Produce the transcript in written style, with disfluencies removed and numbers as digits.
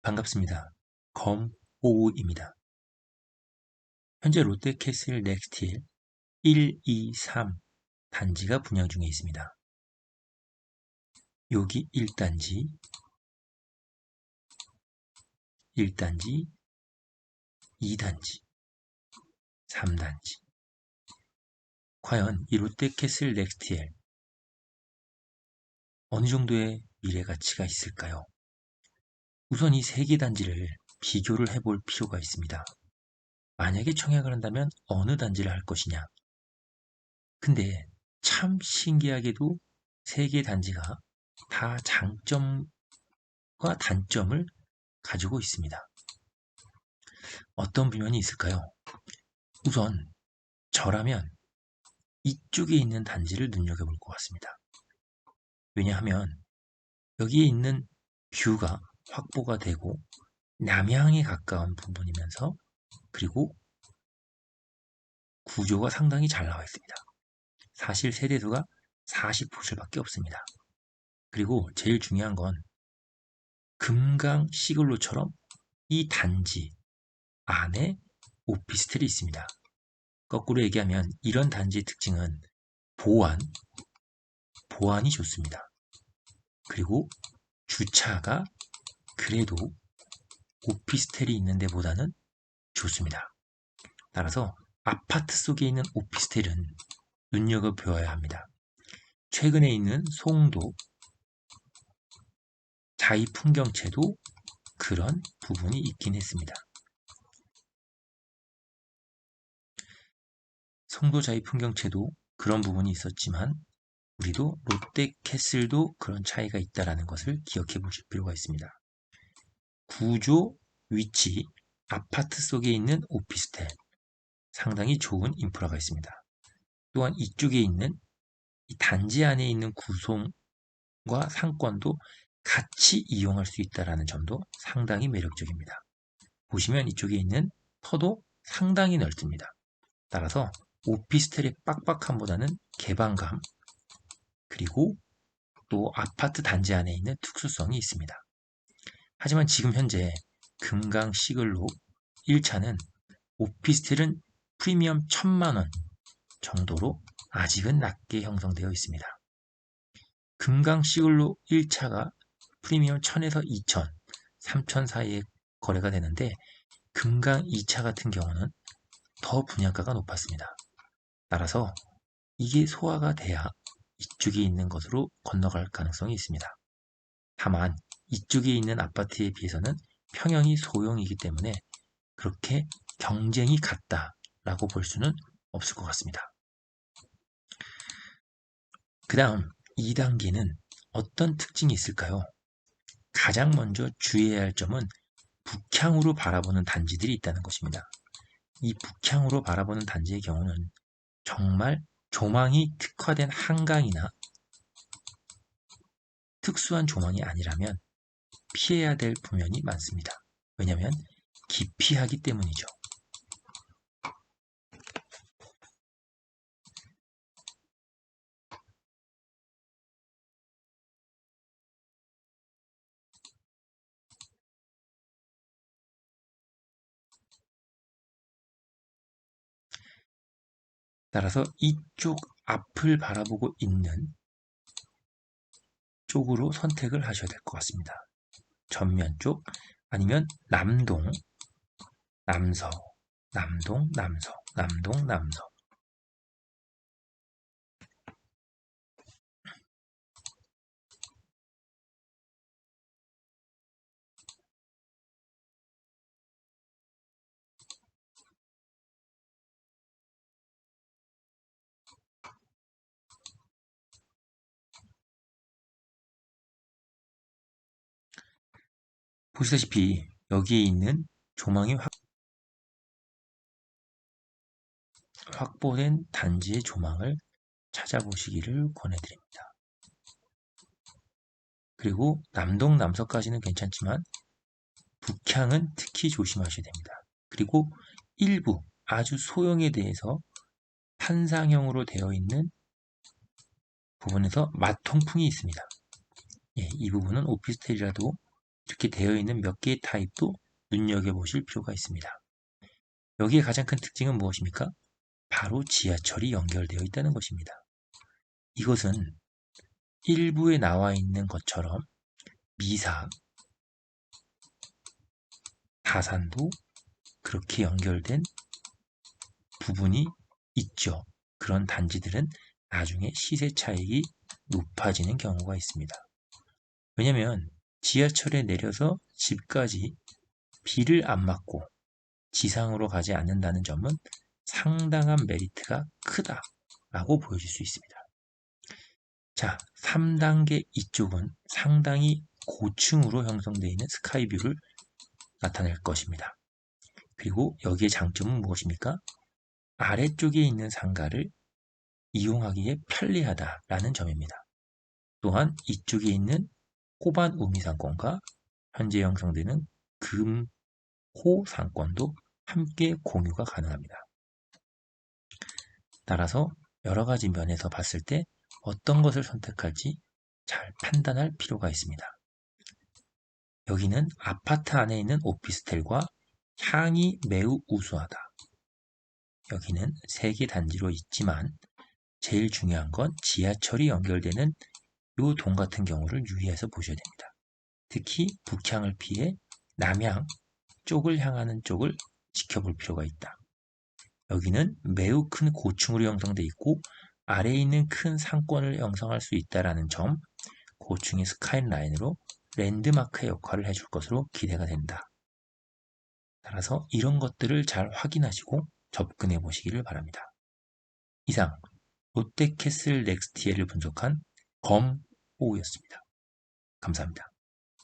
반갑습니다. 검오우입니다. 현재 롯데캐슬 넥스틸 1, 2, 3 단지가 분양 중에 있습니다. 여기 1단지, 1단지, 2단지, 3단지. 과연 이 롯데캐슬 넥스틸 어느 정도의 미래 가치가 있을까요? 우선 이 3개 단지를 비교를 해볼 필요가 있습니다. 만약에 청약을 한다면 어느 단지를 할 것이냐? 근데 참 신기하게도 3개 단지가 다 장점과 단점을 가지고 있습니다. 어떤 부면이 있을까요? 우선 저라면 이쪽에 있는 단지를 눈여겨볼 것 같습니다. 왜냐하면 여기에 있는 뷰가 확보가 되고 남향에 가까운 부분이면서 그리고 구조가 상당히 잘 나와 있습니다. 사실 세대수가 40호실밖에 없습니다. 그리고 제일 중요한 건 금강 시글로처럼 이 단지 안에 오피스텔이 있습니다. 거꾸로 얘기하면 이런 단지의 특징은 보안이 좋습니다. 그리고 주차가 그래도 오피스텔이 있는 데보다는 좋습니다. 따라서 아파트 속에 있는 오피스텔은 눈여겨보아야 합니다. 최근에 있는 송도 자이풍경채도 그런 부분이 있긴 했습니다. 송도 자이풍경채도 그런 부분이 있었지만 우리도 롯데캐슬도 그런 차이가 있다는 것을 기억해 보실 필요가 있습니다. 구조, 위치, 아파트 속에 있는 오피스텔, 상당히 좋은 인프라가 있습니다. 또한 이쪽에 있는 이 단지 안에 있는 구성과 상권도 같이 이용할 수 있다는 점도 상당히 매력적입니다. 보시면 이쪽에 있는 터도 상당히 넓습니다. 따라서 오피스텔의 빡빡함보다는 개방감, 그리고 또 아파트 단지 안에 있는 특수성이 있습니다. 하지만 지금 현재 금강 시글로 1차는 오피스텔은 프리미엄 1000만원 정도로 아직은 낮게 형성되어 있습니다. 금강 시글로 1차가 프리미엄 1000에서 2000, 3000 사이에 거래가 되는데 금강 2차 같은 경우는 더 분양가가 높았습니다. 따라서 이게 소화가 돼야 이쪽에 있는 것으로 건너갈 가능성이 있습니다. 다만 이쪽에 있는 아파트에 비해서는 평형이 소형이기 때문에 그렇게 경쟁이 같다라고 볼 수는 없을 것 같습니다. 그 다음 2단계는 어떤 특징이 있을까요? 가장 먼저 주의해야 할 점은 북향으로 바라보는 단지들이 있다는 것입니다. 이 북향으로 바라보는 단지의 경우는 정말 조망이 특화된 한강이나 특수한 조망이 아니라면 피해야 될 부면이 많습니다. 왜냐하면 기피하기 때문이죠. 따라서 이쪽 앞을 바라보고 있는 쪽으로 선택을 하셔야 될 것 같습니다. 전면 쪽 아니면 남동, 남서, 남동, 남서, 남동, 남서. 보시다시피 여기에 있는 조망이 확보된 단지의 조망을 찾아보시기를 권해드립니다. 그리고 남동, 남서까지는 괜찮지만 북향은 특히 조심하셔야 됩니다. 그리고 일부 아주 소형에 대해서 판상형으로 되어 있는 부분에서 맞통풍이 있습니다. 이 부분은 오피스텔이라도 이렇게 되어 있는 몇 개의 타입도 눈여겨보실 필요가 있습니다. 여기에 가장 큰 특징은 무엇입니까? 바로 지하철이 연결되어 있다는 것입니다. 이것은 일부에 나와 있는 것처럼 미사, 다산도 그렇게 연결된 부분이 있죠. 그런 단지들은 나중에 시세 차익이 높아지는 경우가 있습니다. 왜냐하면 지하철에 내려서 집까지 비를 안 맞고 지상으로 가지 않는다는 점은 상당한 메리트가 크다라고 보여질 수 있습니다. 자, 3단계 이쪽은 상당히 고층으로 형성되어 있는 스카이뷰를 나타낼 것입니다. 그리고 여기에 장점은 무엇입니까? 아래쪽에 있는 상가를 이용하기에 편리하다라는 점입니다. 또한 이쪽에 있는 호반 우미상권과 현재 형성되는 금호 상권도 함께 공유가 가능합니다. 따라서 여러 가지 면에서 봤을 때 어떤 것을 선택할지 잘 판단할 필요가 있습니다. 여기는 아파트 안에 있는 오피스텔과 향이 매우 우수하다. 여기는 3개 단지로 있지만 제일 중요한 건 지하철이 연결되는 이 동 같은 경우를 유의해서 보셔야 됩니다. 특히 북향을 피해 남향 쪽을 향하는 쪽을 지켜볼 필요가 있다. 여기는 매우 큰 고층으로 형성되어 있고 아래에 있는 큰 상권을 형성할 수 있다는 점, 고층의 스카이라인으로 랜드마크의 역할을 해줄 것으로 기대가 된다. 따라서 이런 것들을 잘 확인하시고 접근해 보시기를 바랍니다. 이상 롯데캐슬 넥스티엘을 분석한 검호우였습니다. 감사합니다.